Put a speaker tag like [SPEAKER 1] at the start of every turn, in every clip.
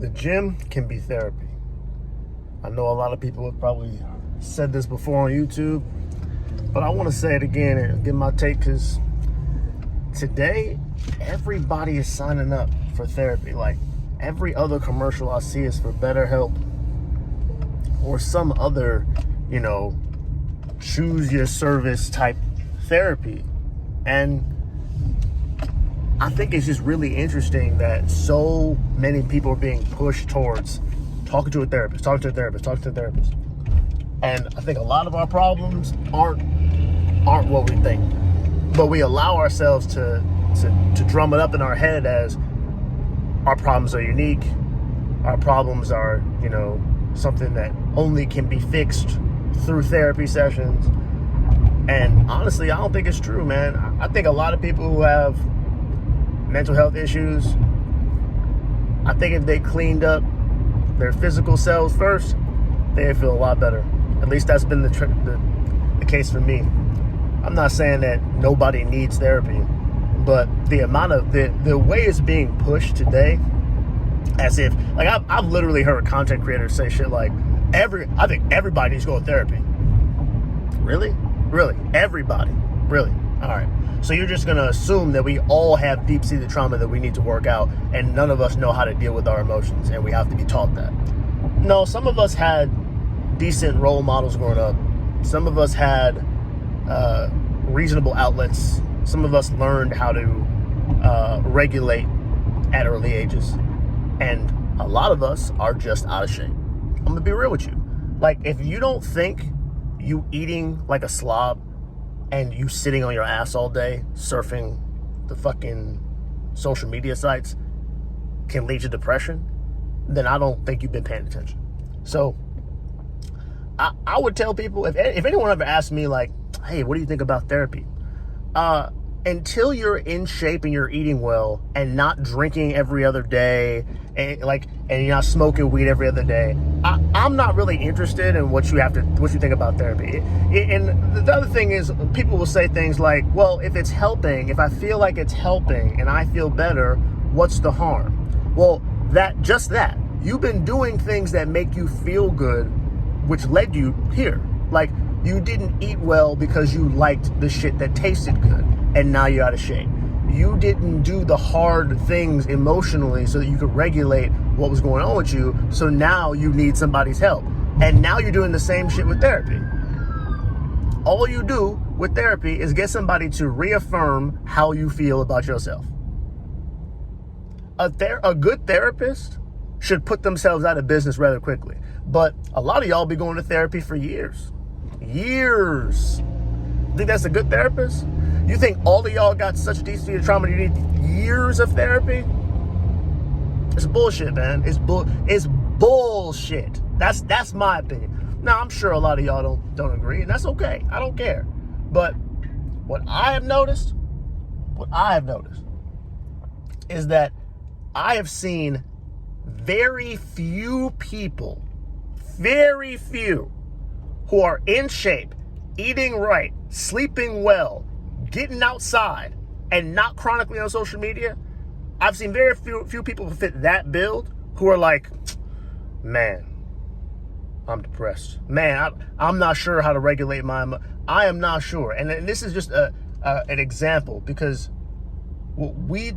[SPEAKER 1] The gym can be therapy. I know a lot of people have probably said this before on YouTube, but I want to say it again and give my take, because today everybody is signing up for therapy. Like, every other commercial I see is for BetterHelp or some other, choose your service type therapy. And I think it's just really interesting that so many people are being pushed towards talking to a therapist. And I think a lot of our problems aren't what we think. But we allow ourselves to drum it up in our head as our problems are unique. Our problems are, something that only can be fixed through therapy sessions. And honestly, I don't think it's true, man. I think a lot of people who have mental health issues, I think if they cleaned up their physical selves first, they'd feel a lot better. At least that's been the case for me. I'm not saying that nobody needs therapy, but the amount of the way it's being pushed today, as if, like, I've literally heard content creators say shit like, I think everybody needs to go to therapy. Really? Everybody? Really? All right. So you're just going to assume that we all have deep-seated trauma that we need to work out, and none of us know how to deal with our emotions, and we have to be taught that. No, some of us had decent role models growing up. Some of us had reasonable outlets. Some of us learned how to regulate at early ages. And a lot of us are just out of shape. I'm going to be real with you. Like, if you don't think you eating like a slob and you sitting on your ass all day surfing the fucking social media sites can lead to depression, then I don't think you've been paying attention. So I would tell people, if anyone ever asked me, like, hey, what do you think about therapy? Until you're in shape and you're eating well and not drinking every other day, and you're not smoking weed every other day, I'm not really interested in what you think about therapy. And the other thing is, people will say things like, well, if I feel like it's helping and I feel better, what's the harm? Well, that you've been doing things that make you feel good, which led you here. Like, you didn't eat well because you liked the shit that tasted good, and now you're out of shape. You didn't do the hard things emotionally so that you could regulate what was going on with you, so now you need somebody's help. And now you're doing the same shit with therapy. All you do with therapy is get somebody to reaffirm how you feel about yourself. A good therapist should put themselves out of business rather quickly. But a lot of y'all be going to therapy for years. Think that's a good therapist? You think all of y'all got such deep-seated trauma you need years of therapy? It's bullshit, man. It's bullshit. That's my opinion. Now, I'm sure a lot of y'all don't agree, and that's okay. I don't care. But what I have noticed is that I have seen very few people, who are in shape, eating right, sleeping well, getting outside, and not chronically on social media. I've seen very few people who fit that build who are like, man, I'm depressed. Man, I'm not sure how to regulate I am not sure. And this is just an example, because we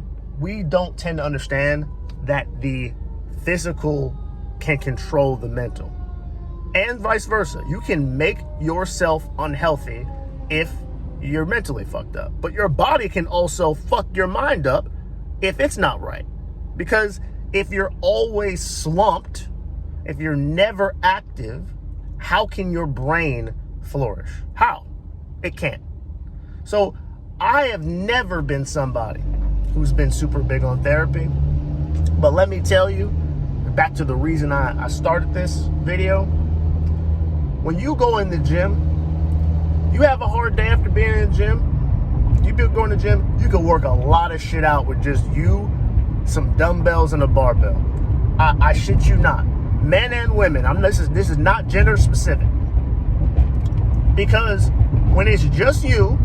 [SPEAKER 1] don't tend to understand that the physical can control the mental, and vice versa. You can make yourself unhealthy if you're mentally fucked up, but your body can also fuck your mind up if it's not right. Because if you're always slumped, if you're never active, how can your brain flourish? How? It can't. So I have never been somebody who's been super big on therapy, but let me tell you, back to the reason I started this video. When you go in the gym, you have a hard day after being in the gym. You be going to the gym, you can work a lot of shit out with just you, some dumbbells, and a barbell. I shit you not. Men and women. This is not gender specific. Because when it's just you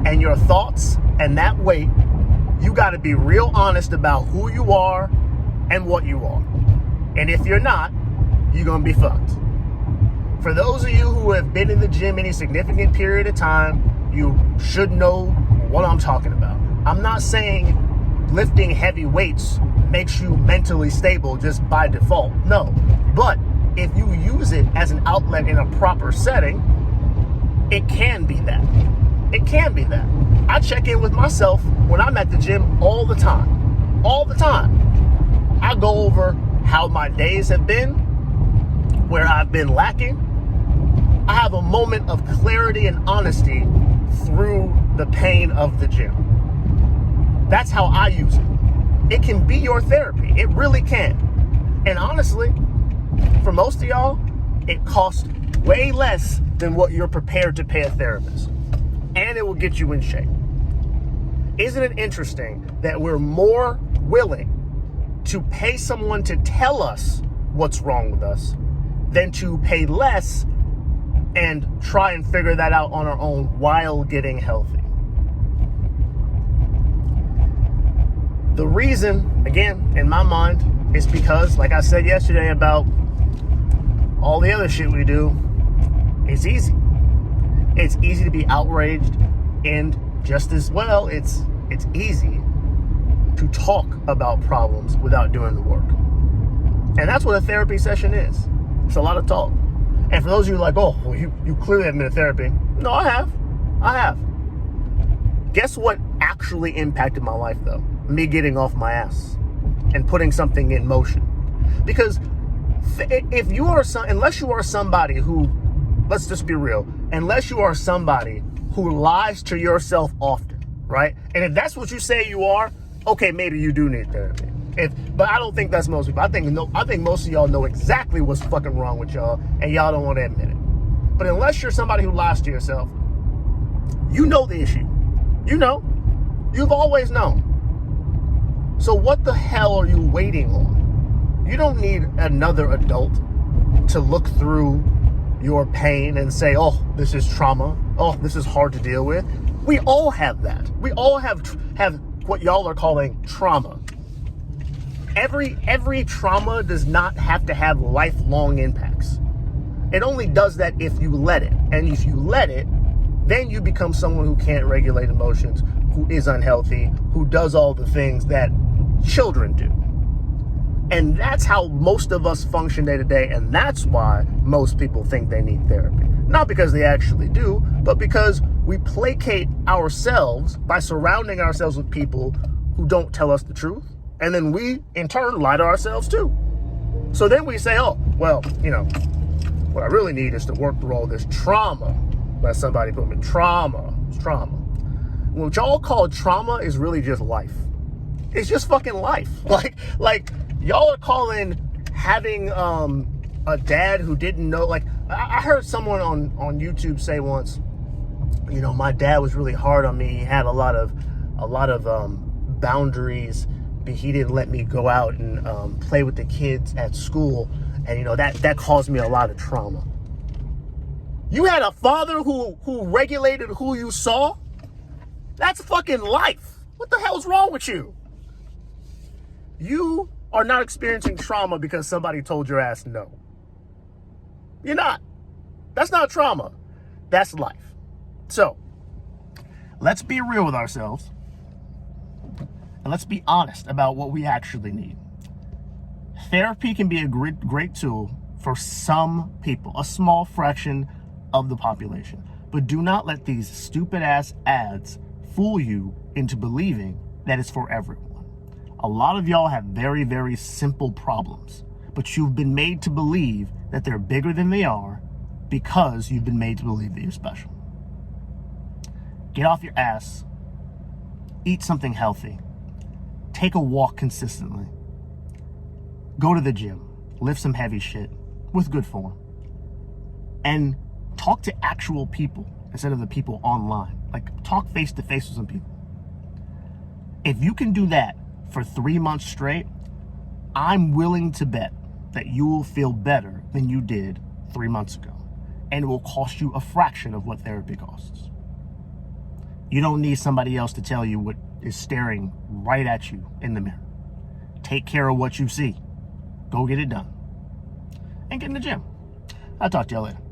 [SPEAKER 1] and your thoughts and that weight, you got to be real honest about who you are and what you are. And if you're not, you're going to be fucked. For those of you who have been in the gym any significant period of time, you should know what I'm talking about. I'm not saying lifting heavy weights makes you mentally stable just by default. No. But if you use it as an outlet in a proper setting, it can be that. It can be that. I check in with myself when I'm at the gym all the time. All the time. I go over how my days have been, where I've been lacking. I have a moment of clarity and honesty through the pain of the gym. That's how I use it. It can be your therapy. It really can. And honestly, for most of y'all, it costs way less than what you're prepared to pay a therapist. And it will get you in shape. Isn't it interesting that we're more willing to pay someone to tell us what's wrong with us than to pay less and try and figure that out on our own while getting healthy? The reason, again, in my mind, is because, like I said yesterday about all the other shit we do, it's easy. It's easy to be outraged, and just as well, it's easy to talk about problems without doing the work. And that's what a therapy session is. It's a lot of talk. And for those of you like, oh, well, you clearly haven't been in therapy. No, I have. Guess what actually impacted my life, though? Me getting off my ass and putting something in motion. Because if you are unless you are somebody who, let's just be real, unless you are somebody who lies to yourself often, right? And if that's what you say you are, okay, maybe you do need therapy. But I don't think that's most people. I think most of y'all know exactly what's fucking wrong with y'all, and y'all don't want to admit it. But unless you're somebody who lies to yourself, you know the issue. You know. You've always known. So what the hell are you waiting on? You don't need another adult to look through your pain and say, oh, this is trauma. Oh, this is hard to deal with. We all have that. We all have what y'all are calling trauma. Every trauma does not have to have lifelong impacts. It only does that if you let it. And if you let it, then you become someone who can't regulate emotions, who is unhealthy, who does all the things that children do. And that's how most of us function day to day. And that's why most people think they need therapy. Not because they actually do, but because we placate ourselves by surrounding ourselves with people who don't tell us the truth. And then we, in turn, lie to ourselves too. So then we say, oh, well, what I really need is to work through all this trauma. Let somebody put me trauma. It's trauma. What y'all call trauma is really just life. It's just fucking life. Like y'all are calling having a dad who didn't know. Like I heard someone on YouTube say once, my dad was really hard on me. He had a lot of boundaries. He didn't let me go out and play with the kids at school, and that caused me a lot of trauma. You had a father who regulated who you saw? That's fucking life. What the hell's wrong with you? You are not experiencing trauma because somebody told your ass no. You're not. That's not trauma. That's life. So, let's be real with ourselves. And let's be honest about what we actually need. Therapy can be a great tool for some people, a small fraction of the population. But do not let these stupid ass ads fool you into believing that it's for everyone. A lot of y'all have very, very simple problems, but you've been made to believe that they're bigger than they are because you've been made to believe that you're special. Get off your ass. Eat something healthy. Take a walk consistently. Go to the gym. Lift some heavy shit with good form. And talk to actual people instead of the people online. Like, talk face to face with some people. If you can do that for 3 months straight, I'm willing to bet that you will feel better than you did 3 months ago. And it will cost you a fraction of what therapy costs. You don't need somebody else to tell you what is staring right at you in the mirror. Take care of what you see. Go get it done. And get in the gym. I'll talk to y'all later.